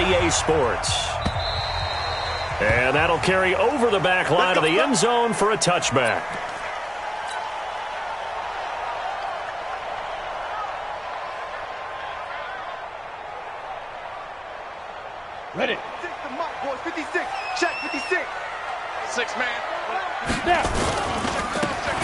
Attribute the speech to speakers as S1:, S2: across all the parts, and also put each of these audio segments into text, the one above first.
S1: EA Sports. And that'll carry over the back line of the end zone for a touchback.
S2: Ready.
S3: 56. Check 56. 6 man.
S2: Snap.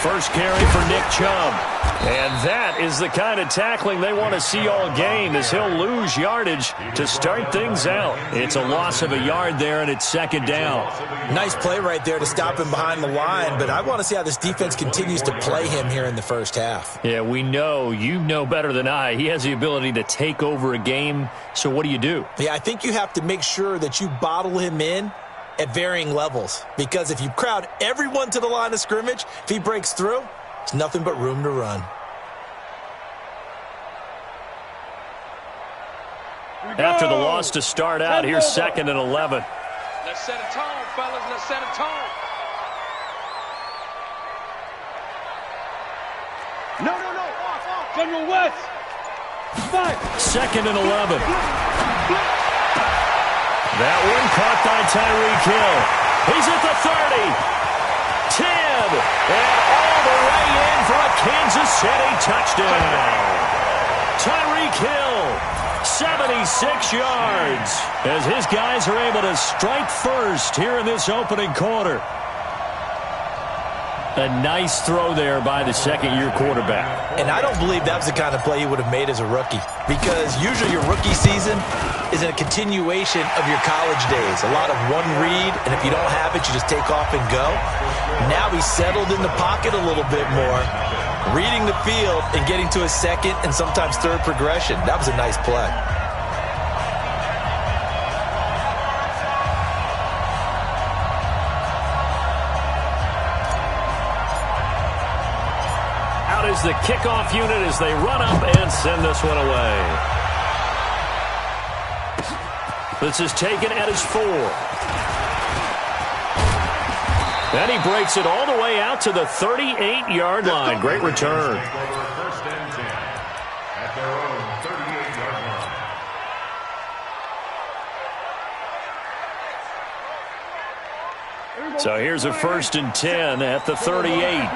S1: First carry for Nick Chubb. And that is the kind of tackling they want to see all game, as he'll lose yardage to start things out. It's a loss of a yard there, and it's second down.
S4: Nice play right there to stop him behind the line, but I want to see how this defense continues to play him here in the first half.
S1: Yeah, we know. You know better than I. He has the ability to take over a game, so what do?
S4: Yeah, I think you have to make sure that you bottle him in at varying levels, because if you crowd everyone to the line of scrimmage, if he breaks through, it's nothing but room to run.
S1: After the loss to start out, here's 2nd and 11.
S3: Let's set a tone, fellas. Let's set a tone. No. Off.
S2: General West. 5.
S1: 2nd and 11. That one caught by Tyreek Hill. He's at the 30. 10. And all the way in for a Kansas City touchdown. Tyreek Hill, 76 yards, as his guys are able to strike first here in this opening quarter. A nice throw there by the second-year quarterback.
S4: And I don't believe that was the kind of play he would have made as a rookie, because usually your rookie season is a continuation of your college days. A lot of one read, and if you don't have it, you just take off and go. Now he's settled in the pocket a little bit more, reading the field and getting to his second and sometimes third progression. That was a nice play.
S1: Is the kickoff unit as they run up and send this one away. This is taken at his 4. Then he breaks it all the way out to the 38-yard line. Great return.
S5: First and 10 at their own 38-yard line.
S1: So here's a 1st and 10 at the 38.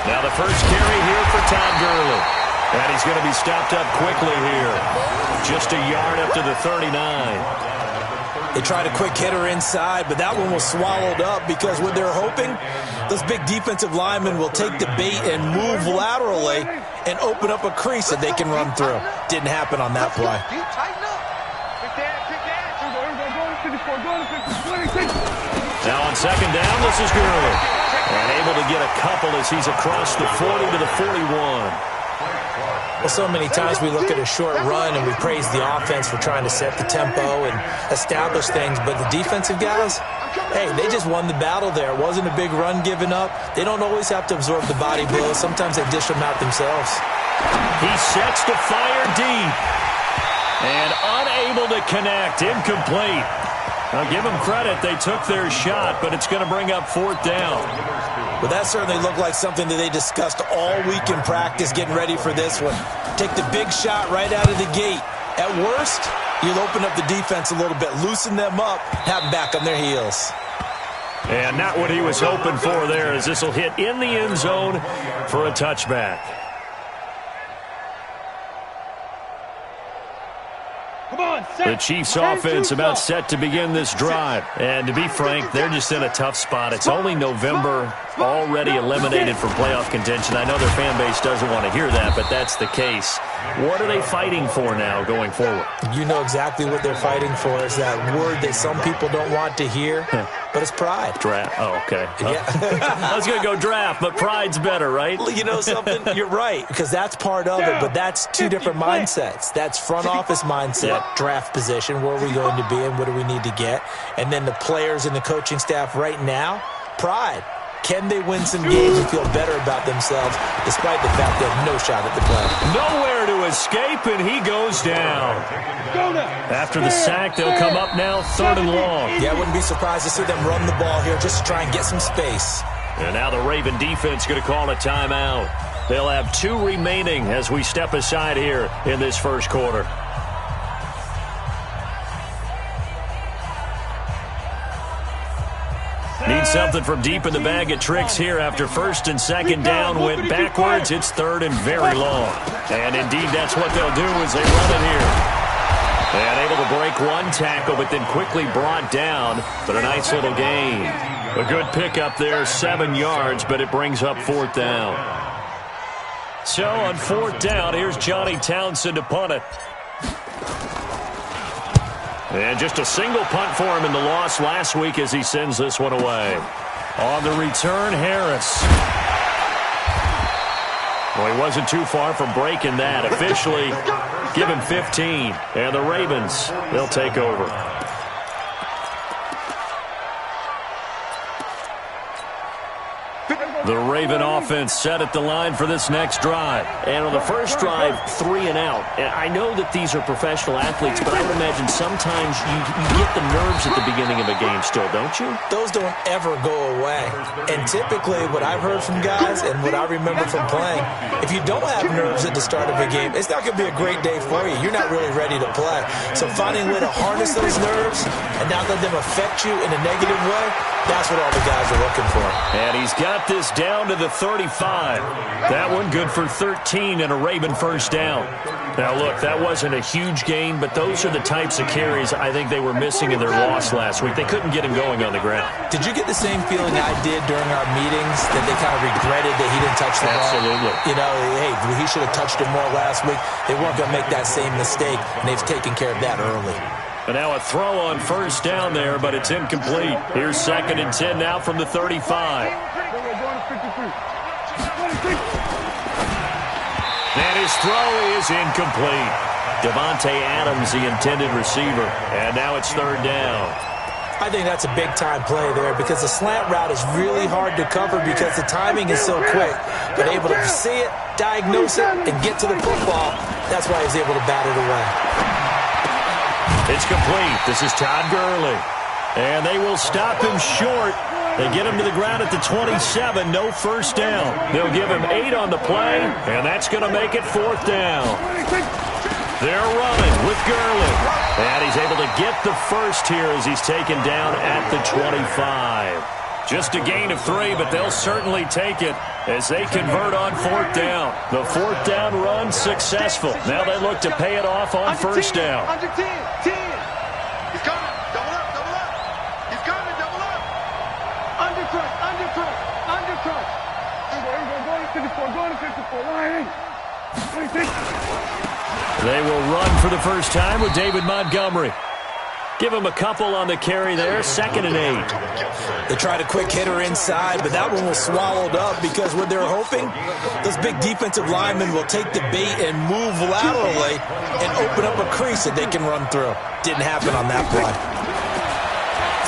S1: Now the first carry here for Todd Gurley. And he's going to be stopped up quickly here. Just a yard up to the 39.
S4: They tried a quick hitter inside, but that one was swallowed up because what they're hoping, those big defensive linemen will take the bait and move laterally and open up a crease that they can run through. Didn't happen on that play.
S1: Now on second down, this is Gurley. And able to get a couple as he's across the 40 to the 41.
S4: Well, so many times we look at a short run and we praise the offense for trying to set the tempo and establish things, but the defensive guys, hey, they just won the battle there. It wasn't a big run given up. They don't always have to absorb the body blows. Sometimes they dish them out themselves.
S1: He sets to fire deep. And unable to connect. Incomplete. Now, give them credit. They took their shot, but it's going to bring up 4th down.
S4: Well, that certainly looked like something that they discussed all week in practice, getting ready for this one. Take the big shot right out of the gate. At worst, you'll open up the defense a little bit, loosen them up, have them back on their heels.
S1: And not what he was hoping for there, as this will hit in the end zone for a touchback. The Chiefs offense about set to begin this drive. And to be frank, they're just in a tough spot. It's only November, already eliminated from playoff contention. I know their fan base doesn't want to hear that, but that's the case. What are they fighting for now going forward?
S4: You know exactly what they're fighting for. Is that word that some people don't want to hear, but it's pride.
S1: Draft. Oh, okay.
S4: Yeah.
S1: I was going to go draft, but pride's better, right?
S4: You know something? You're right, because that's part of it, but that's two different mindsets. That's front office mindset, draft position, where are we going to be and what do we need to get? And then the players and the coaching staff right now, pride. Can they win some games and feel better about themselves despite the fact they have no shot at the play?
S1: Nowhere to escape, and he goes down. After the sack, they'll come up now 3rd and long.
S4: Yeah, I wouldn't be surprised to see them run the ball here just to try and get some space.
S1: And now the Raven defense going to call a timeout. They'll have 2 remaining as we step aside here in this first quarter. Need something from deep in the bag of tricks here after first and second down went backwards. It's third and very long. And indeed, that's what they'll do as they run it here. And able to break one tackle, but then quickly brought down. But a nice little gain. A good pickup there, 7 yards, but it brings up 4th down. So on 4th down, here's Johnny Townsend to punt it. And just a single punt for him in the loss last week as he sends this one away. On the return, Harris. Well, he wasn't too far from breaking that. Officially, give him 15. And the Ravens, they'll take over. The Raven offense set at the line for this next drive.
S6: And on the first drive, 3 and out. And I know that these are professional athletes, but I would imagine sometimes you get the nerves at the beginning of a game still, don't you?
S4: Those don't ever go away. And typically what I've heard from guys and what I remember from playing, if you don't have nerves at the start of a game, it's not going to be a great day for you. You're not really ready to play. So finding a way to harness those nerves and not let them affect you in a negative way, that's what all the guys are looking for.
S1: And he's got this down to the 35. That one good for 13 and a Raven first down. Now, look, that wasn't a huge gain, but those are the types of carries I think they were missing in their loss last week. They couldn't get him going on the ground.
S4: Did you get the same feeling I did during our meetings, that they kind of regretted that he didn't touch the ball?
S1: Absolutely.
S4: You know, hey, he should have touched it more last week. They weren't going to make that same mistake, and they've taken care of that early.
S1: And now a throw on first down there, but it's incomplete. Here's 2nd and 10 now from the 35. And his throw is incomplete. Devontae Adams, the intended receiver. And now it's 3rd down.
S4: I think that's a big-time play there because the slant route is really hard to cover because the timing is so quick. But able to see it, diagnose it, and get to the football, that's why he's able to bat it away.
S1: It's complete. This is Todd Gurley. And they will stop him short. They get him to the ground at the 27. No first down. They'll give him 8 on the play, and that's going to make it 4th down. They're running with Gurley. And he's able to get the first here as he's taken down at the 25. Just a gain of 3, but they'll certainly take it as they convert on 4th down. The 4th down run successful. Now they look to pay it off on first down.
S3: Under 10, 10. He's coming. Double up, double up. He's coming, double up. Under crush, under crush, under crush.
S2: Go to 54, line 26.
S1: They will run for the first time with David Montgomery. Give him a couple on the carry there, 2nd and 8.
S4: They tried a quick hitter inside, but that one was swallowed up because what they're hoping, those big defensive linemen will take the bait and move laterally and open up a crease that they can run through. Didn't happen on that play.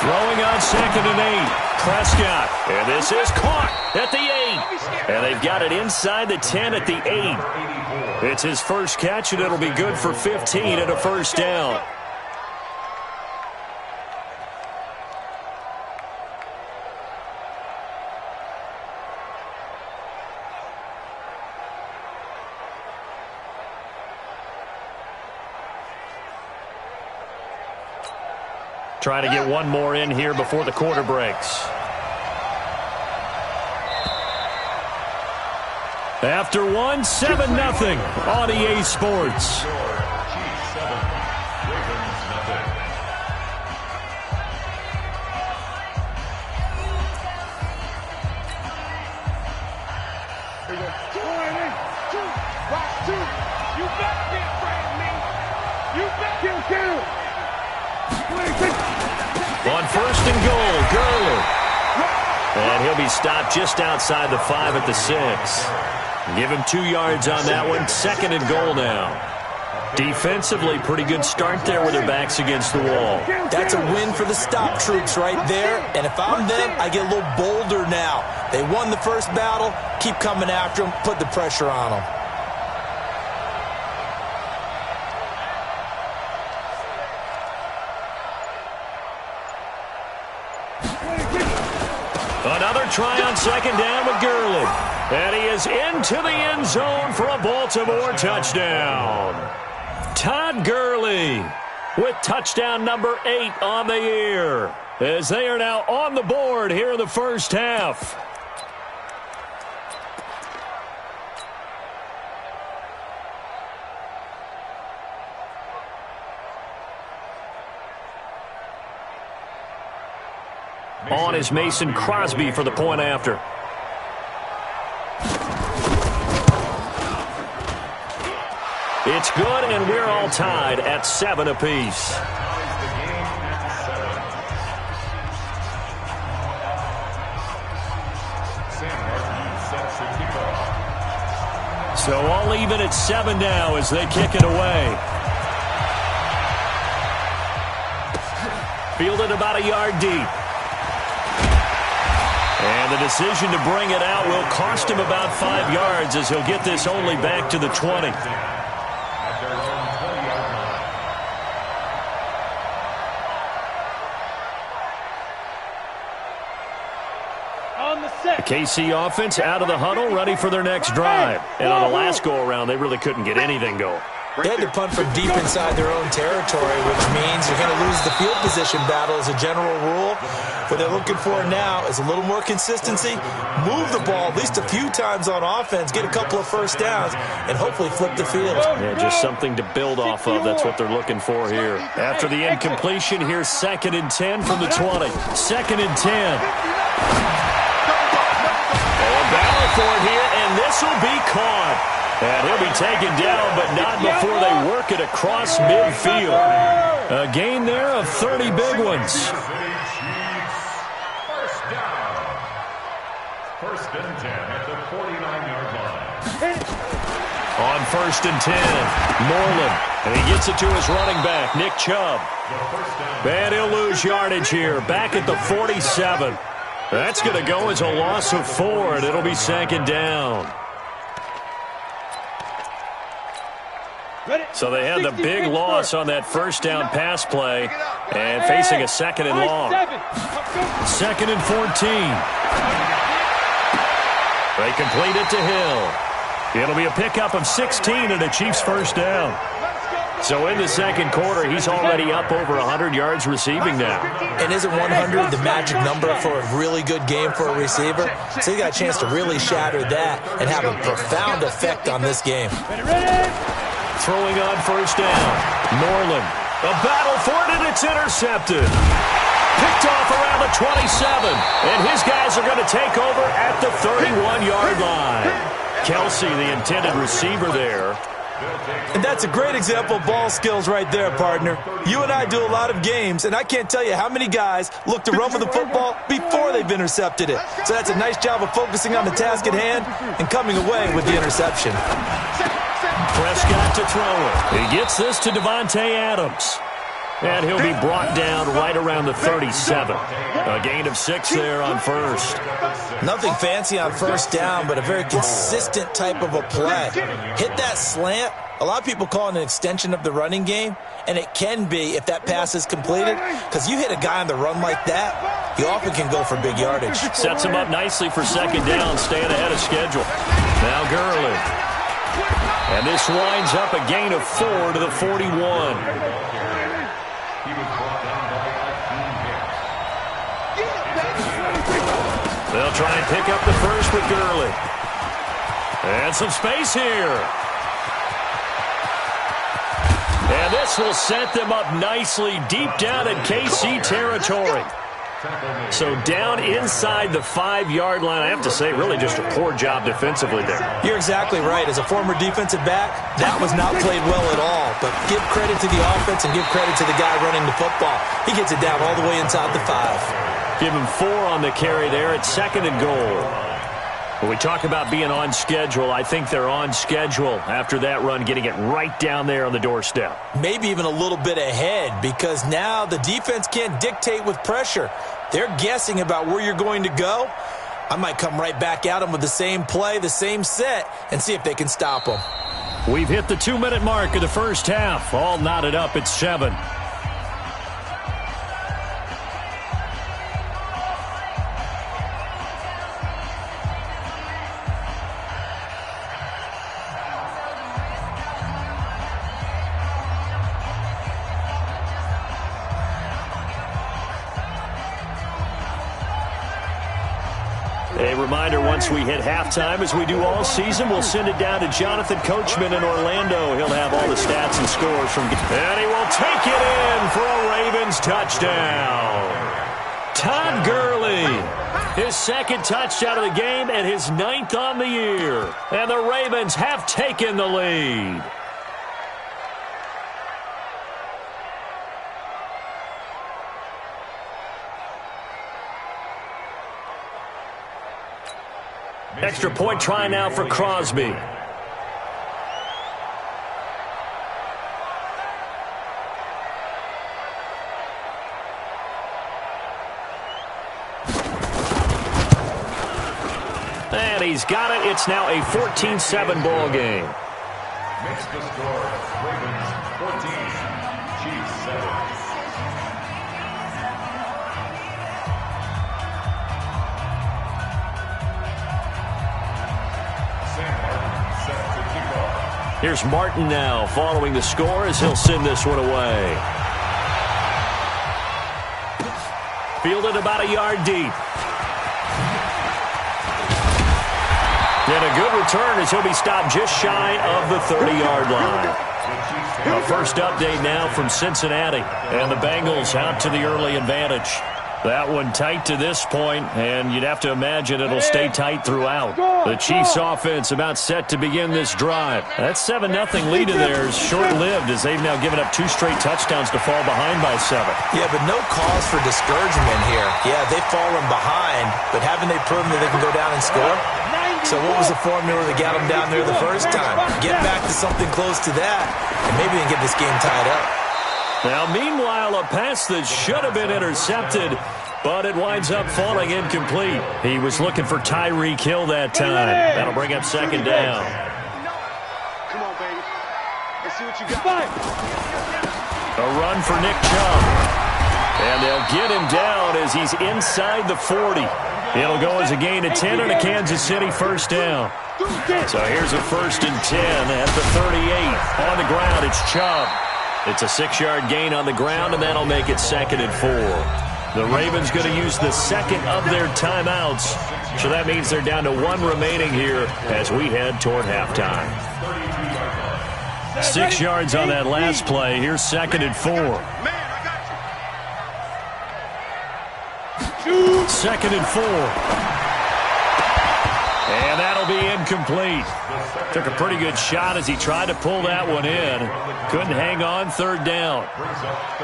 S1: Throwing on 2nd and 8. Prescott, and this is caught at the 8. And they've got it inside the 10 at the 8. It's his first catch, and it'll be good for 15 and a first down. Trying to get one more in here before the quarter breaks. After one, 7-0 on EA Sports. On 1st and goal, Gurley. And he'll be stopped just outside the 5 at the 6. Give him 2 yards on that one. 2nd and goal now. Defensively, pretty good start there with their backs against the wall.
S4: That's a win for the stop troops right there. And if I'm them, I get a little bolder now. They won the first battle. Keep coming after them. Put the pressure on them.
S1: Another try on 2nd down with Gurley. And he is into the end zone for a Baltimore touchdown. Todd Gurley with touchdown number 8 on the year, as they are now on the board here in the first half. On is Mason Crosby for the point after. It's good, and we're all tied at 7 apiece. So all even at 7 now as they kick it away. Fielded about a yard deep. And the decision to bring it out will cost him about 5 yards as he'll get this only back to the 20. The KC offense out of the huddle, ready for their next drive. And on the last go-around, they really couldn't get anything going.
S4: They had to punt from deep inside their own territory, which means you're going to lose the field position battle as a general rule. What they're looking for now is a little more consistency, move the ball at least a few times on offense, get a couple of first downs, and hopefully flip the field.
S1: Yeah, just something to build off of. That's what they're looking for here. After the incompletion, here's 2nd and 10 from the 20. 2nd and 10. Battle for it here, and this will be caught. And he'll be taken down, but not before they work it across midfield. A gain there of 30 big ones.
S5: First and 10 at the 49-yard line.
S1: On 1st and 10, Norland. And he gets it to his running back, Nick Chubb. And he'll lose yardage here, back at the 47. That's going to go as a loss of 4, and it'll be 2nd down. So they had the big loss on that first down pass play and facing a 2nd and long. 2nd and 14. They complete it to Hill. It'll be a pickup of 16 and a Chiefs first down. So in the second quarter, he's already up over 100 yards receiving now.
S4: And isn't 100 the magic number for a really good game for a receiver? So he got a chance to really shatter that and have a profound effect on this game.
S1: Throwing on first down. Norland. A battle for it, and it's intercepted. Picked off around the 27. And his guys are going to take over at the 31-yard line. Kelsey, the intended receiver there.
S4: And that's a great example of ball skills right there, partner. You and I do a lot of games, and I can't tell you how many guys look to run with the football before they've intercepted it. So that's a nice job of focusing on the task at hand and coming away with the interception.
S1: Prescott to throw it. He gets this to Devontae Adams. And he'll be brought down right around the 37. A gain of 6 there on first.
S4: Nothing fancy on first down, but a very consistent type of a play. Hit that slant. A lot of people call it an extension of the running game, and it can be if that pass is completed, because you hit a guy on the run like that, you often can go for big yardage.
S1: Sets him up nicely for 2nd down, staying ahead of schedule. Now Gurley. And this winds up a gain of 4 to the 41. They'll try and pick up the first with Gurley. And some space here. And this will set them up nicely deep down in KC territory. So down inside the 5-yard line, I have to say, really just a poor job defensively there.
S4: You're exactly right. As a former defensive back, that was not played well at all. But give credit to the offense and give credit to the guy running the football. He gets it down all the way inside the 5.
S1: Give him 4 on the carry there at 2nd and goal. When we talk about being on schedule, I think they're on schedule after that run, getting it right down there on the doorstep.
S4: Maybe even a little bit ahead, because now the defense can't dictate with pressure. They're guessing about where you're going to go. I might come right back at them with the same play, the same set, and see if they can stop them.
S1: We've hit the 2-minute mark of the first half. All knotted up at 7.
S6: reminder, once we hit halftime, as we do all season, we'll send it down to Jonathan Coachman in Orlando. He'll have all the stats and scores from... And he will take it in for a Ravens touchdown. Todd Gurley, his second touchdown of the game and his 9th on the year. And the Ravens have taken the lead. Extra point try now for Crosby. And he's got it. It's now a 14-7 ball game.
S5: Makes the score Ravens 14, Chiefs 7.
S6: Here's Martin now following the score as he'll send this one away. Fielded about a yard deep. And a good return as he'll be stopped just shy of the 30-yard line. A first update now from Cincinnati. And the Bengals out to the early advantage. That one tight to this point, and you'd have to imagine it'll stay tight throughout. The Chiefs' offense about set to begin this drive. That 7-0 lead of theirs short-lived as they've now given up 2 straight touchdowns to fall behind by 7.
S4: Yeah, but no cause for discouragement here. Yeah, they've fallen behind, but haven't they proven that they can go down and score? So what was the formula that got them down there the first time? Get back to something close to that, and maybe they can get this game tied up.
S6: Now, meanwhile, a pass that should have been intercepted, but it winds up falling incomplete. He was looking for Tyreek Hill that time. That'll bring up second down.
S3: Come on, baby. Let's see what you got.
S6: A run for Nick Chubb. And they'll get him down as he's inside the 40. It'll go as a gain of 10 and a Kansas City first down. So here's a 1st and 10 at the 38. On the ground, it's Chubb. It's a 6-yard gain on the ground, and that'll make it 2nd and 4. The Ravens going to use the second of their timeouts. So that means they're down to 1 remaining here as we head toward halftime. 6 yards on that last play. Here's 2nd and 4. 2nd and 4. And that'll be incomplete. Took a pretty good shot as he tried to pull that one in. Couldn't hang on, 3rd down.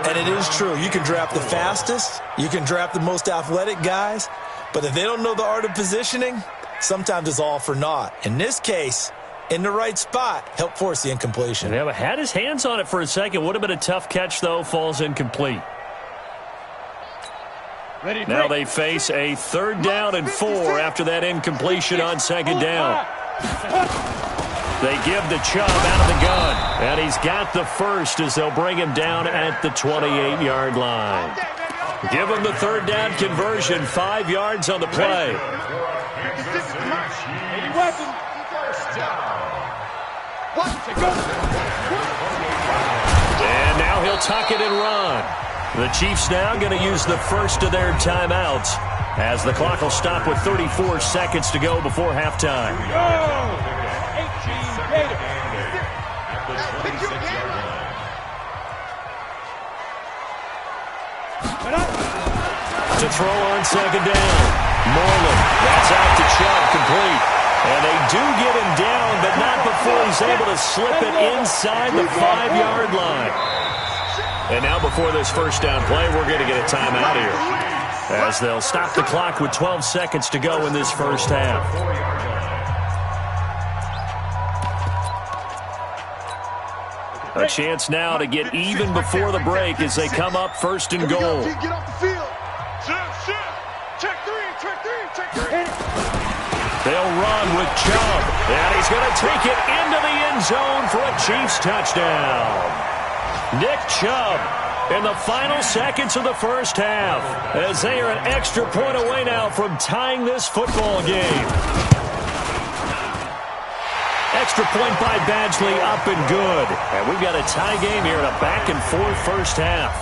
S4: And it is true. You can draft the fastest. You can draft the most athletic guys. But if they don't know the art of positioning, sometimes it's all for naught. In this case, in the right spot, help force the incompletion.
S6: Yeah, had his hands on it for a second. Would have been a tough catch, though. Falls incomplete. Now they face a 3rd down and 4 after that incompletion on 2nd down. They give the Chubb out of the gun. And he's got the first as they'll bring him down at the 28-yard line. Give him the 3rd down conversion. 5 yards on the play. And now he'll tuck it and run. The Chiefs now going to use the first of their timeouts as the clock will stop with 34 seconds to go before halftime. To throw on 2nd down. Moreland. That's out to Chubb, complete. And they do get him down, but not before he's able to slip it inside the 5-yard line. And now before this first down play, we're going to get a timeout here, as they'll stop the clock with 12 seconds to go in this first half. A chance now to get even before the break as they come up 1st and goal.
S3: Get off the field. Check three.
S6: They'll run with Chubb, and he's going to take it into the end zone for a Chiefs touchdown. Nick Chubb in the final seconds of the first half as they are an extra point away now from tying this football game. Extra point by Badgley, up and good. And we've got a tie game here in a back-and-forth first half.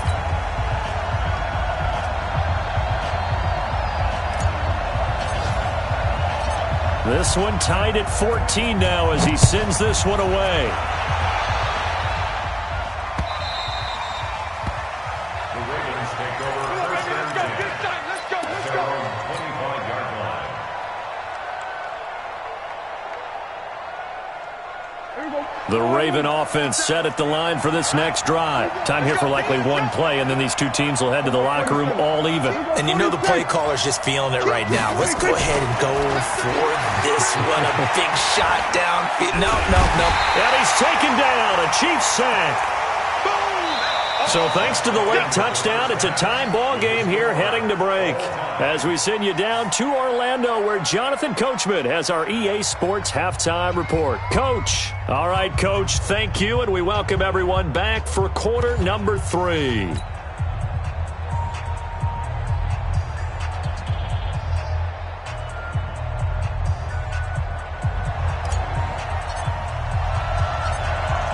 S6: This one tied at 14 now as he sends this one away.
S5: The Ravens take over first and 10.
S3: Let's go.
S5: At their own 25-yard line.
S6: The Raven offense set at the line for this next drive. Time here for likely one play, and then these two teams will head to the locker room all even.
S4: And you know the play caller's just feeling it right now. Let's go ahead and go for this one. A big shot down. No.
S6: And he's taken down. A Chiefs sack. So thanks to the late touchdown, it's a time ball game here heading to break. As we send you down to Orlando, where Jonathan Coachman has our EA Sports halftime report. Coach. All right, Coach, thank you, and we welcome everyone back for quarter number 3.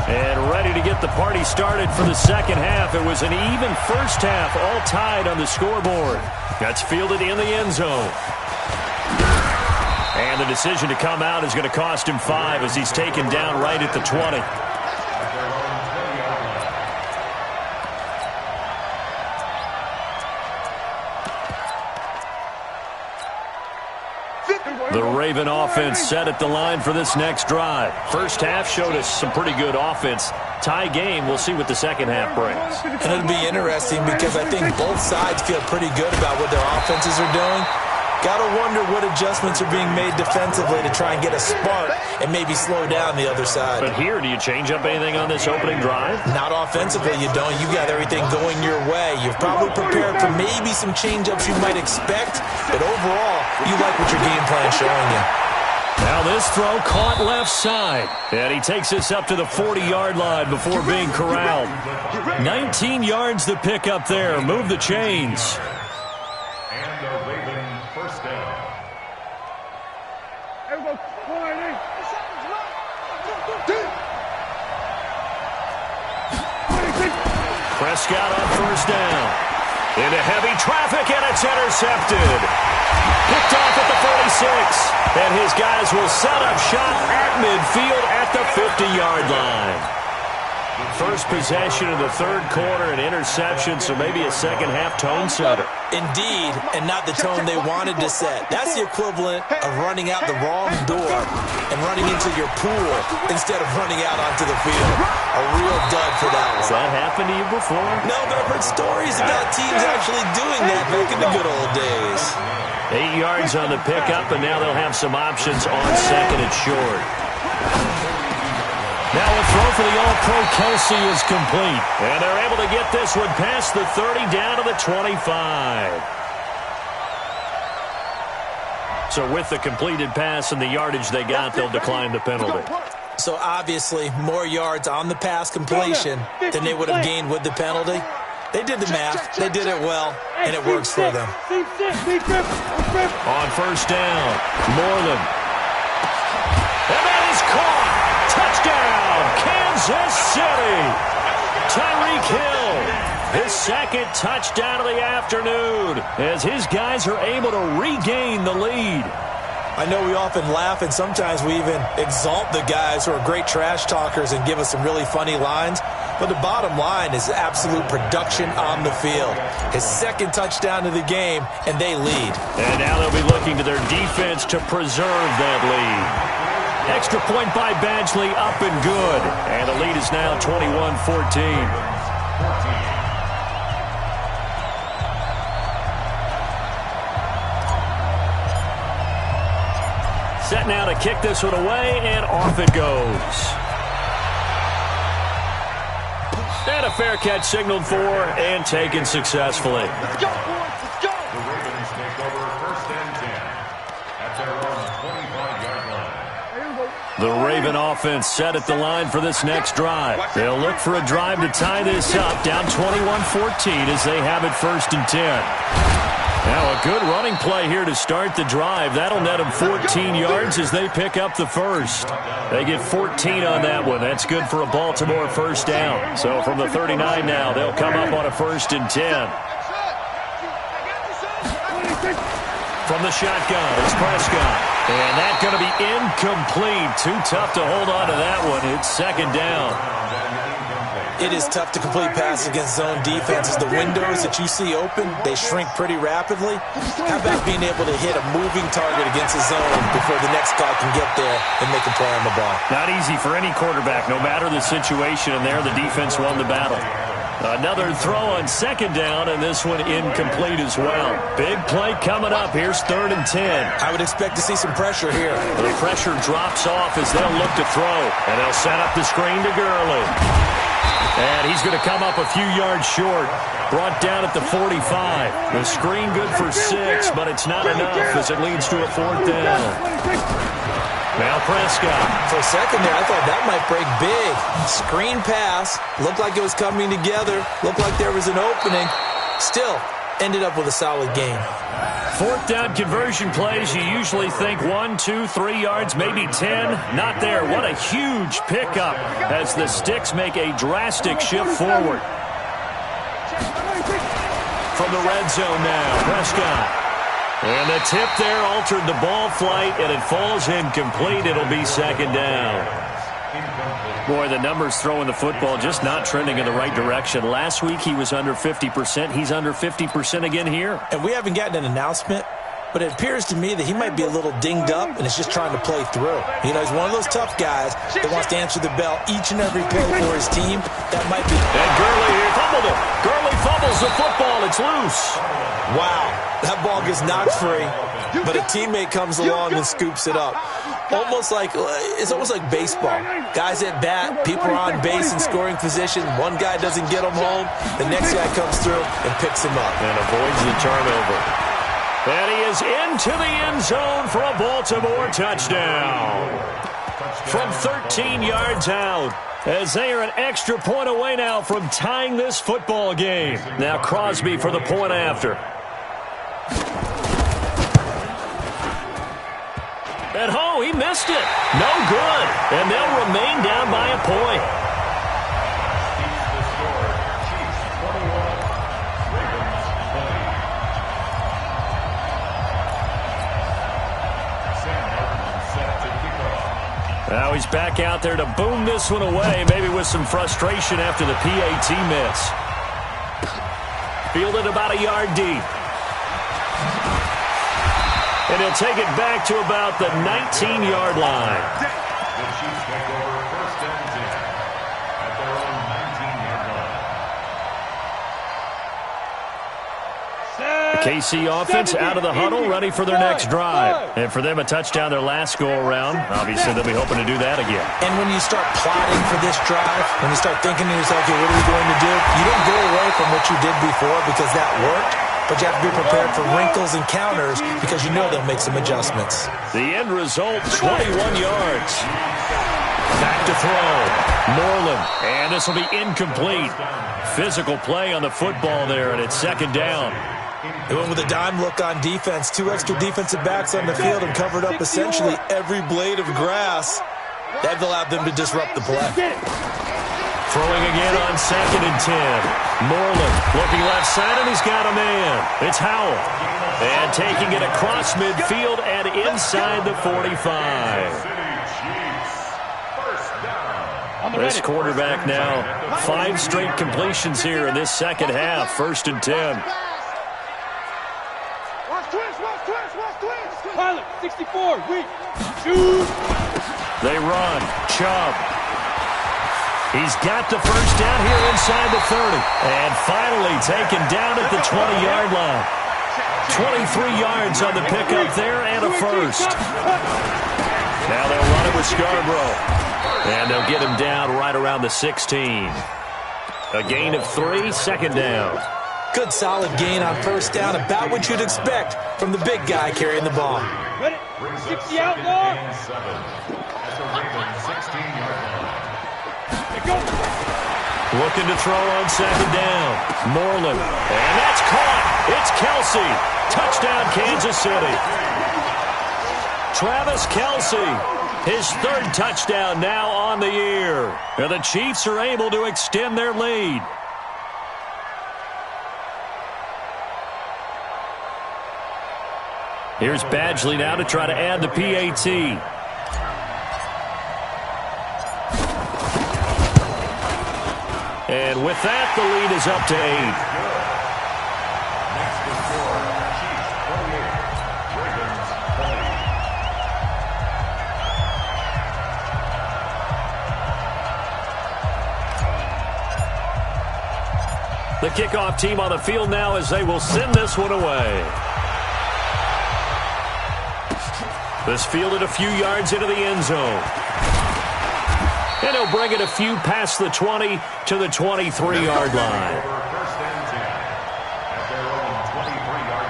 S6: And ready to get the party started for the second half. It was an even first half, all tied on the scoreboard. That's fielded in the end zone. And the decision to come out is going to cost him 5 as he's taken down right at the 20. The Raven offense set at the line for this next drive. First half showed us some pretty good offense. Tie game, we'll see what the second half brings.
S4: And it'll be interesting because I think both sides feel pretty good about what their offenses are doing. Got to wonder what adjustments are being made defensively to try and get a spark and maybe slow down the other side.
S6: But here, do you change up anything on this opening drive?
S4: Not offensively, you don't. You got everything going your way. You've probably prepared for maybe some change-ups you might expect, but overall, you like what your game plan is showing you.
S6: Now this throw caught left side. And he takes this up to the 40-yard line before being corralled. 19 yards to pick up there. Move the chains.
S5: And the Ravens first down.
S6: Prescott on first down. Into heavy traffic, and it's intercepted. Picked off at the 46. And his guys will set up shop at midfield at the 50-yard line. First possession of the third quarter, an interception, so maybe a second-half tone setter.
S4: Indeed, and not the tone they wanted to set. That's the equivalent of running out the wrong door and running into your pool instead of running out onto the field. A real dud for that one.
S6: Has that happened to you before?
S4: No, but I've heard stories about teams actually doing that back in the good old days.
S6: 8 yards on the pickup, and now they'll have some options on second and short. Now a throw for the All-Pro Kelsey is complete. And they're able to get this one past the 30 down to the 25. So with the completed pass and the yardage they got, they'll decline the penalty.
S4: So obviously more yards on the pass completion than they would have gained with the penalty. They did the math. They did it well, and it works for them.
S6: On first down, Moreland. And that is caught. Touchdown, Kansas City. Tyreek Hill, his second touchdown of the afternoon, as his guys are able to regain the lead.
S4: I know we often laugh, and sometimes we even exalt the guys who are great trash talkers and give us some really funny lines. But the bottom line is absolute production on the field. His second touchdown of the game, and they lead.
S6: And now they'll be looking to their defense to preserve that lead. Extra point by Badgley, up and good. And the lead is now 21-14. Set now to kick this one away, and off it goes. And a fair catch signaled for and taken successfully.
S3: Let's go, boys. Let's go.
S5: The Ravens take over first and 10 at their own 25-yard line.
S6: The Raven offense set at the line for this next drive. They'll look for a drive to tie this up, down 21-14 as they have it first and 10. Now a good running play here to start the drive. That'll net them 14 yards as they pick up the first. They get 14 on that one. That's good for a Baltimore first down. So from the 39 now, they'll come up on a first and 10. From the shotgun, it's Prescott. And that's going to be incomplete. Too tough to hold on to that one. It's second down.
S4: It is tough to complete passes against zone defenses. The windows that you see open, they shrink pretty rapidly. How about being able to hit a moving target against a zone before the next guy can get there and make a play on the ball?
S6: Not easy for any quarterback, no matter the situation, and there the defense won the battle. Another throw on second down, and this one incomplete as well. Big play coming up. Here's 3rd and 10.
S4: I would expect to see some pressure here.
S6: The pressure drops off as they'll look to throw, and they'll set up the screen to Gurley. And he's going to come up a few yards short. Brought down at the 45. The screen good for 6, but it's not enough as it leads to a 4th down. Now Prescott.
S4: For a second there, I thought that might break big. Screen pass. Looked like it was coming together. Looked like there was an opening. Still, ended up with a solid game.
S6: 4th down conversion plays, you usually think 1, 2, 3 yards, maybe 10. Not there. What a huge pickup as the Sticks make a drastic shift forward. From the red zone now, Prescott. And the tip there altered the ball flight, and it falls incomplete. It'll be second down. Boy, the numbers throwing the football just not trending in the right direction. Last week he was under 50%. He's under 50% again here.
S4: And we haven't gotten an announcement, but it appears to me that he might be a little dinged up and is just trying to play through. You know, he's one of those tough guys that wants to answer the bell each and every play for his team. That might be...
S6: And Gurley here fumbled it. Gurley fumbles the football. It's loose.
S4: Wow, that ball gets knocked free, but a teammate comes along and scoops it up. It's almost like baseball. Guys at bat, people are on base in scoring position. One guy doesn't get him home. The next guy comes through and picks him up.
S6: And avoids the turnover. And he is into the end zone for a Baltimore touchdown. From 13 yards out, as they are an extra point away now from tying this football game. Now Crosby for the point after. At home, he missed it. No good. And they'll remain down by a point. Now he's back out there to boom this one away, maybe with some frustration after the PAT miss. Fielded about a yard deep. And he'll take it back to about the 19-yard line.
S5: The Chiefs take over 1st and 10 at their own 19-yard line.
S6: KC offense out of the huddle, ready for their next drive. And for them, a touchdown their last go-around. Obviously, they'll be hoping to do that again.
S4: And when you start plotting for this drive, when you start thinking to yourself, okay, what are we going to do? You don't go away from what you did before because that worked. But you have to be prepared for wrinkles and counters because you know they'll make some adjustments.
S6: The end result, 21 yards. Back to throw. Moreland. And this will be incomplete. Physical play on the football there, and it's second down.
S4: They went with a dime look on defense. 2 extra defensive backs on the field and covered up essentially every blade of grass. That allowed them to disrupt the play.
S6: Throwing again on 2nd and 10. Moreland looking left side, and he's got a man. It's Howell. And taking it across midfield and inside the 45. This quarterback now, 5 straight completions here in this second half. 1st and 10.
S2: Watch twist. Pilot, 64, weak. Shoot.
S6: They run. Chubb. He's got the first down here inside the 30. And finally taken down at the 20-yard line. 23 yards on the pickup there and a first. Now they'll run it with Scarborough. And they'll get him down right around the 16. A gain of 3, second down.
S4: Good solid gain on first down, about what you'd expect from the big guy carrying the ball.
S2: Ready? 60 out, Lord.
S6: Looking to throw on second down. Moreland. And that's caught. It's Kelsey. Touchdown, Kansas City. Travis Kelsey. His 3rd touchdown now on the year. And the Chiefs are able to extend their lead. Here's Badgley now to try to add the PAT. And with that, the lead is up to 8. The kickoff team on the field now as they will send this one away. This fielded a few yards into the end zone. And he'll bring it a few past the 20 to the 23-yard line.
S5: First and 10 at their own 23-yard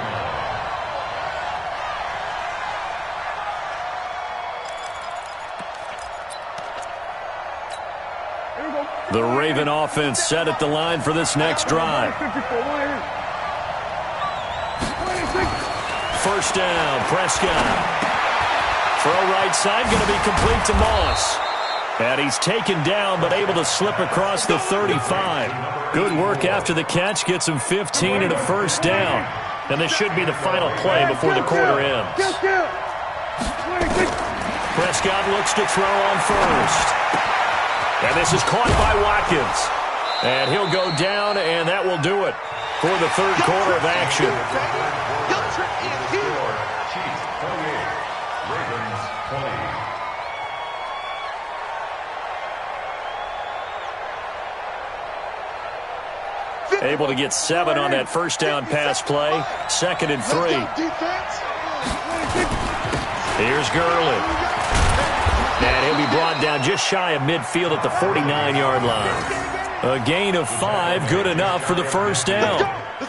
S5: line.
S6: The Raven offense set at the line for this next drive. First down, Prescott. Throw right side, going to be complete to Moss. And he's taken down, but able to slip across the 35. Good work after the catch. Gets him 15 and a first down. And this should be the final play before the quarter ends. Prescott looks to throw on first. And this is caught by Watkins. And he'll go down, and that will do it for the third quarter of action.
S5: Chiefs 28, Ravens 20.
S6: Able to get 7 on that first down pass play. 2nd and 3. Here's Gurley. And he'll be brought down just shy of midfield at the 49-yard line. A gain of 5, good enough for the first down.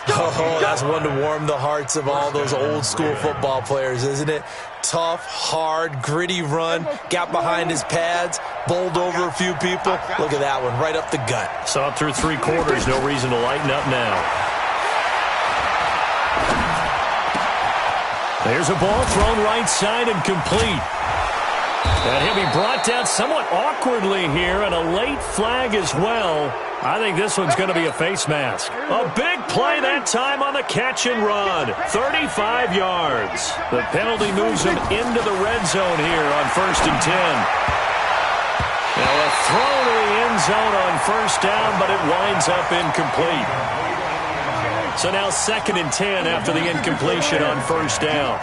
S4: Oh, that's one to warm the hearts of all those old-school football players, isn't it? Tough, hard, gritty run, got behind his pads, bowled over a few people. Look at that one, right up the gut.
S6: Saw it through 3 quarters, no reason to lighten up now. There's a ball thrown right side and complete. And he'll be brought down somewhat awkwardly here, and a late flag as well. I think this one's going to be a face mask. A big play that time on the catch and run. 35 yards. The penalty moves him into the red zone here on 1st and 10. Now a throw to the end zone on first down, but it winds up incomplete. So now 2nd and 10 after the incompletion on first down.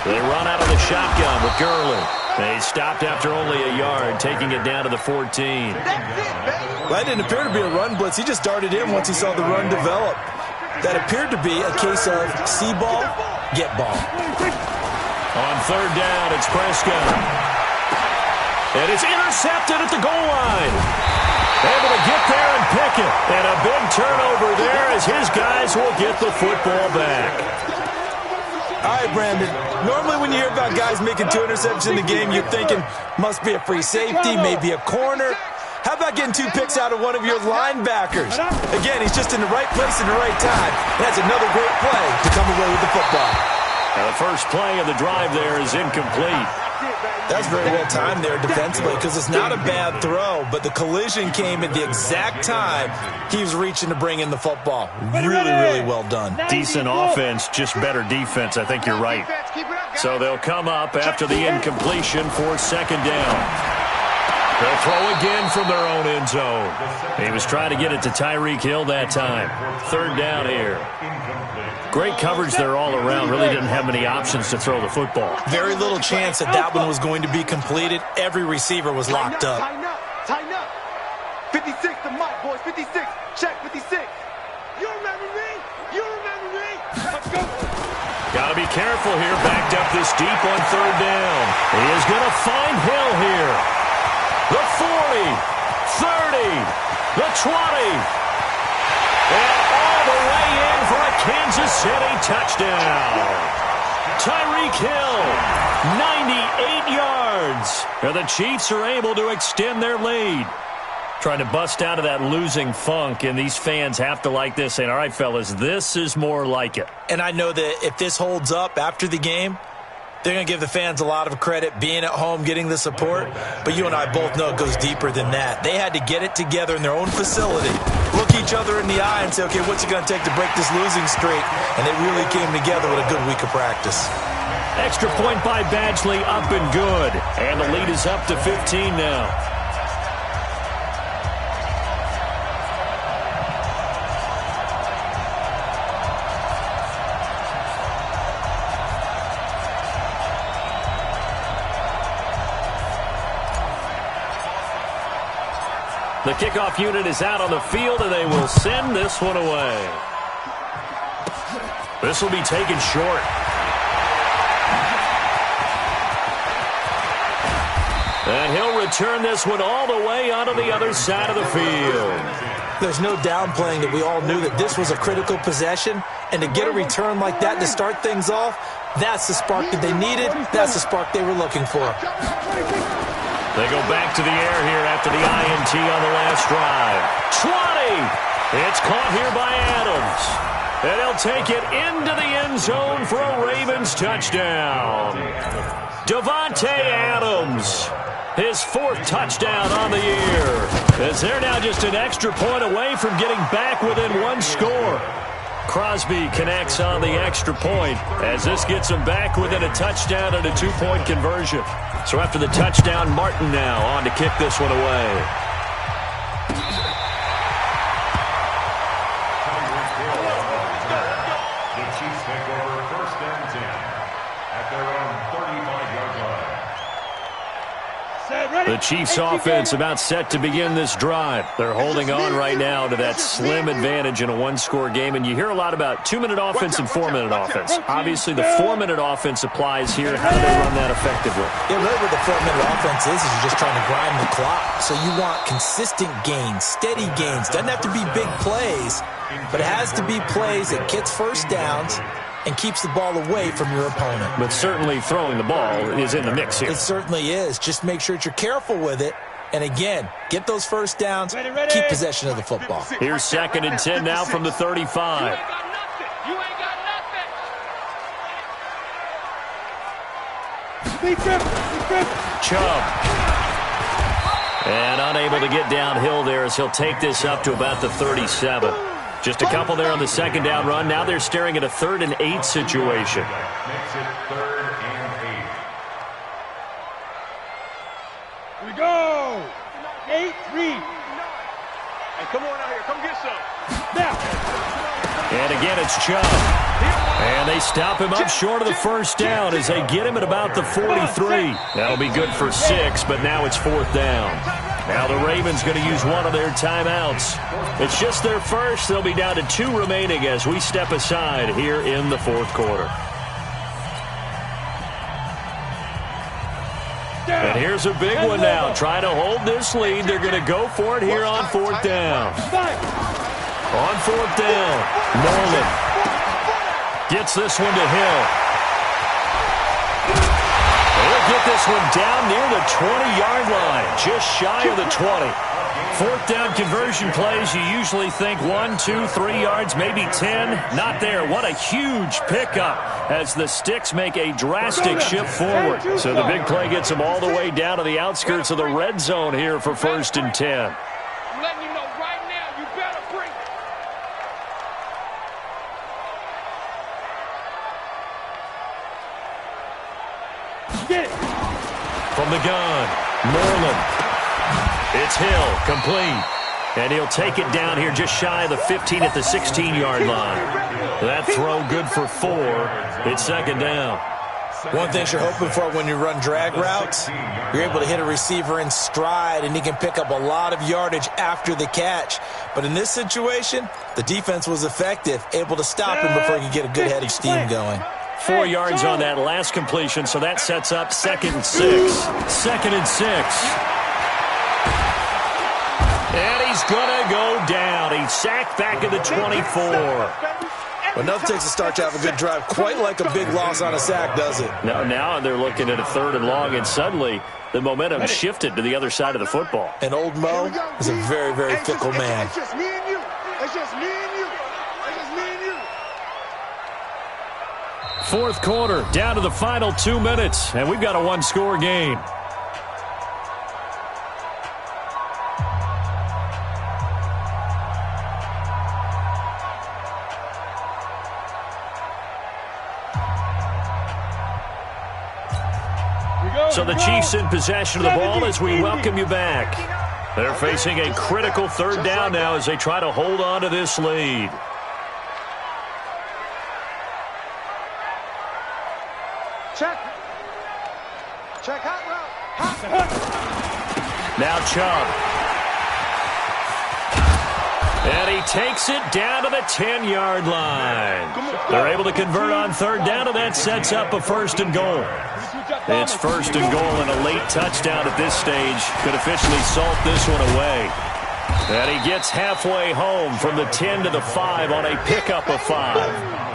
S6: They run out of the shotgun with Gurley. They stopped after only a yard, taking it down to the 14.
S4: That didn't appear to be a run blitz. He just darted in once he saw the run develop. That appeared to be a case of see ball, get ball.
S6: On 3rd down, it's Prescott. And it's intercepted at the goal line. Able to get there and pick it. And a big turnover there as his guys will get the football back.
S4: All right, Brandon. Normally when you hear about guys making 2 interceptions in the game, you're thinking must be a free safety, maybe a corner. How about getting 2 picks out of one of your linebackers? Again, he's just in the right place at the right time. And that's another great play to come away with the football.
S6: Now the first play of the drive there is incomplete.
S4: That's very well timed there defensively because it's not a bad throw, but the collision came at the exact time he was reaching to bring in the football. Really well done.
S6: Decent offense, just better defense. I think you're right. So they'll come up after the incompletion for 2nd down. They'll throw again from their own end zone. He was trying to get it to Tyreek Hill that time. 3rd down here. Great coverage there all around. Really didn't have many options to throw the football.
S4: Very little chance that that one was going to be completed. Every receiver was locked up.
S3: Tighten up. 56 to Mike, boys. 56. Check 56. You remember me? You remember me? Let's go.
S6: Got to be careful here. Backed up this deep on 3rd down. He is going to find Hill here. The 40, 30, the 20. And all the way in for a Kansas City touchdown. Tyreek Hill, 98 yards. And the Chiefs are able to extend their lead. Trying to bust out of that losing funk, and these fans have to like this, saying, all right, fellas, this is more like it.
S4: And I know that if this holds up after the game, They're going to give the fans a lot of credit being at home, getting the support, but you and I both know it goes deeper than that. They had to get it together in their own facility, look each other in the eye and say, okay, what's it going to take to break this losing streak? And they really came together with a good week of practice.
S6: Extra point by Badgley, up and good. And the lead is up to 15 now. The kickoff unit is out on the field, and they will send this one away. This will be taken short. And he'll return this one all the way onto the other side of the field.
S4: There's no downplaying that we all knew that this was a critical possession, and to get a return like that to start things off, that's the spark that they needed. That's the spark they were looking for.
S6: They go back to the air here after the INT on the last drive. 20! It's caught here by Adams. And he'll take it into the end zone for a Ravens touchdown. Davante Adams, his 4th touchdown on the year. As they're now just an extra point away from getting back within 1 score. Crosby connects on the extra point as this gets him back within a touchdown and a 2-point conversion. So after the touchdown, Martin now on to kick this one away.
S5: The Chiefs take over 1st and 10 at their own 35-yard line.
S6: The Chiefs offense about set to begin this drive. They're holding on right now to that slim advantage in a 1-score game. And you hear a lot about 2-minute offense and 4-minute offense. Obviously, the 4-minute offense applies here. How do they run that effectively?
S4: Yeah, really what the 4-minute offense is you're just trying to grind the clock. So you want consistent gains, steady gains. Doesn't have to be big plays, but it has to be plays that gets first downs and keeps the ball away from your opponent.
S6: But certainly throwing the ball is in the mix here.
S4: It certainly is. Just make sure that you're careful with it. And again, get those first downs, keep possession of the football.
S6: Here's 2nd and 10 now from the 35. Chubb. And unable to get downhill there as he'll take this up to about the 37. Just a couple there on the 2nd down run. Now they're staring at a 3rd and 8 situation.
S5: Makes it 3rd and 8.
S2: Here we go. 8-3.
S3: Hey, come on out here. Come get some.
S2: Now.
S6: And again, it's Chubb. And they stop him up short of the 1st down as they get him at about the 43. That'll be good for 6, but now it's 4th down. Now the Ravens going to use one of their timeouts. It's just their first. They'll be down to 2 remaining as we step aside here in the 4th quarter. And here's a big one now. Trying to hold this lead. They're going to go for it here on 4th down. On 4th down, Nolan gets this one to Hill. They'll get this one down near the 20-yard line, just shy of the 20. 4th down conversion plays, you usually think 1, 2, 3 yards, maybe 10. Not there. What a huge pickup as the Sticks make a drastic shift forward. So the big play gets them all the way down to the outskirts of the red zone here for 1st and 10.
S3: I'm letting you know right now, you better bring it.
S2: Get it.
S6: From the gun, Moreland. It's Hill, complete. And he'll take it down here just shy of the 15 at the 16-yard line. That throw good for 4. It's 2nd down.
S4: One thing you're hoping for when you run drag routes, you're able to hit a receiver in stride, and he can pick up a lot of yardage after the catch. But in this situation, the defense was effective, able to stop him before he could get a good head of steam going.
S6: 4 yards on that last completion, so that sets up 2nd and 6. 2nd and 6. And he's going to go down. He's sacked back at the 24.
S4: But nothing takes a start to have a good drive, quite like a big loss on a sack, does it?
S6: Now they're looking at a 3rd and long, and suddenly the momentum shifted to the other side of the football.
S4: And old Mo is a very, very fickle man.
S3: It's just me and you. It's just me and you. It's just me and you.
S6: Fourth quarter, down to the final 2 minutes, and we've got a one-score game. So the Chiefs in possession of the ball as we welcome you back. They're facing a critical third down now as they try to hold on to this lead.
S3: Check. Check hot route.
S6: Now Chubb. And he takes it down to the 10-yard line. They're able to convert on third down, and that sets up a first and goal. It's first and goal, and a late touchdown at this stage could officially salt this one away. And he gets halfway home from the 10 to the 5 on a pickup of 5.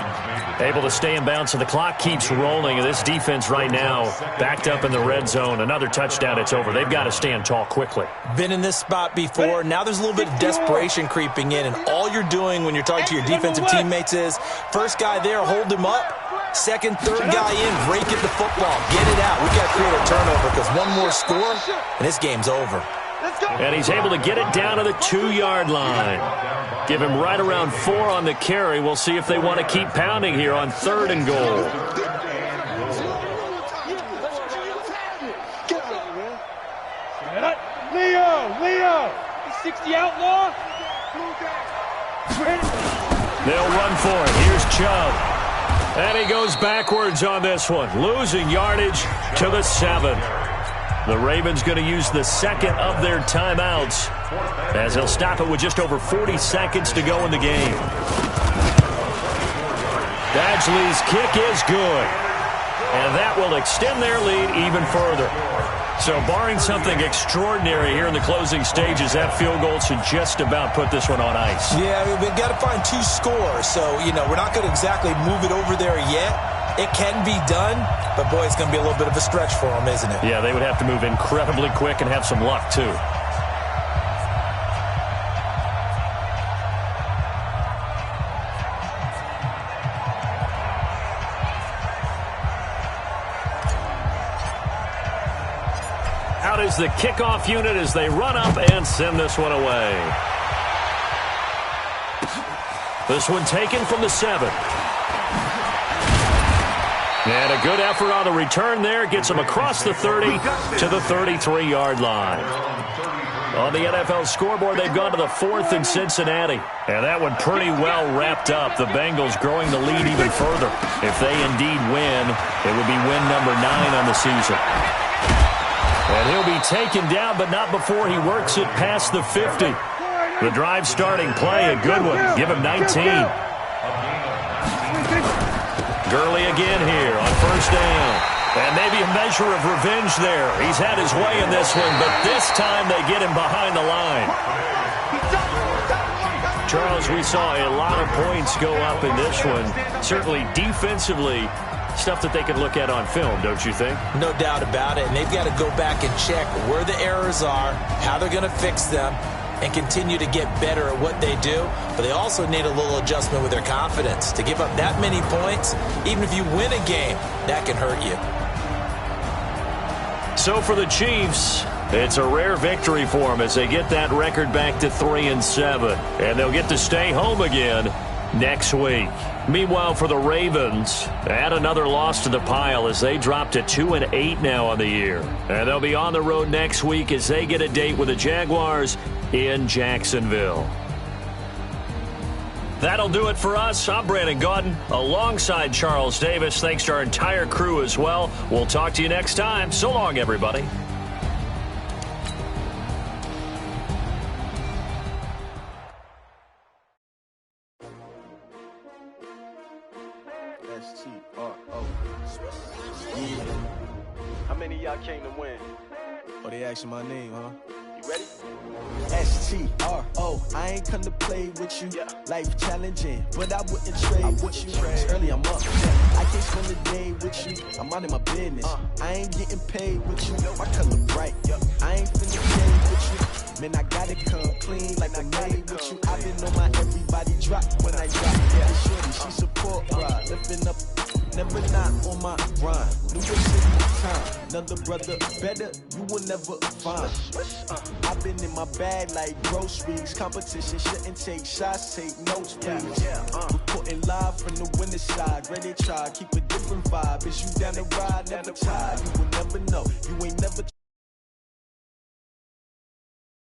S6: Able to stay in bounds, so the clock keeps rolling. And this defense right now backed up in the red zone. Another touchdown, it's over. They've got to stand tall quickly.
S4: Been in this spot before. Now there's a little bit of desperation creeping in, and all you're doing when you're talking to your defensive teammates is first guy there, hold him up. Second, third guy in, rake at the football. Get it out. We've got to create a turnover because one more score, and this game's over.
S6: And he's able to get it down to the 2-yard line. Give him right around 4 on the carry. We'll see if they want to keep pounding here on third and goal.
S2: Leo! 60 outlaw!
S6: They'll run for it. Here's Chubb. And he goes backwards on this one, losing yardage to the 7. The Ravens going to use the second of their timeouts as they'll stop it with just over 40 seconds to go in the game. Badgley's kick is good, and that will extend their lead even further. So barring something extraordinary here in the closing stages, that field goal should just about put this one on ice.
S4: Yeah, I mean, we've got to find 2 scores, so, we're not going to exactly move it over there yet. It can be done, but, boy, it's going to be a little bit of a stretch for them, isn't it?
S6: Yeah, they would have to move incredibly quick and have some luck, too. Out is the kickoff unit as they run up and send this one away. This one taken from the 7. And a good effort on the return there. Gets him across the 30 to the 33-yard line. On the NFL scoreboard, they've gone to the 4th in Cincinnati. And that one pretty well wrapped up. The Bengals growing the lead even further. If they indeed win, it would be win number 9 on the season. And he'll be taken down, but not before he works it past the 50. The drive starting play, a good one. Give him 19. Gurley again here on first down. And maybe a measure of revenge there. He's had his way in this one, but this time they get him behind the line. Charles, we saw a lot of points go up in this one. Certainly defensively, stuff that they can look at on film, don't you think?
S4: No doubt about it. And they've got to go back and check where the errors are, how they're going to fix them, and continue to get better at what they do. But they also need a little adjustment with their confidence. To give up that many points, even if you win a game, that can hurt you.
S6: So for the Chiefs, it's a rare victory for them as they get that record back to 3-7. And they'll get to stay home again next week. Meanwhile, for the Ravens, add another loss to the pile as they drop to 2-8 now on the year. And they'll be on the road next week as they get a date with the Jaguars in Jacksonville. That'll do it for us. I'm Brandon Gaudin alongside Charles Davis. Thanks to our entire crew as well. We'll talk to you next time. So long, everybody.
S3: How many of y'all came to win?
S7: Oh, they asking my name, huh?
S3: You ready?
S7: S-T-R-O, I ain't come to play with you.
S3: Yeah.
S7: Life challenging, but I wouldn't trade with you. It's early, I'm up. I can't spend the day with you. I'm out of my business. I ain't getting paid with you. My color bright. I ain't finna play with you. Man, I gotta come clean like I'm made with you. I've been on my everybody drop when I drop. Yeah, shorty, she support, lifting up. never not on my grind. New York City time, another brother better, you will never find. I've been in my bag like groceries. Competition shouldn't take shots, take notes, please. Reporting live from the winning side, ready to try, keep a different vibe. Is you down the ride, never tired, you will never know.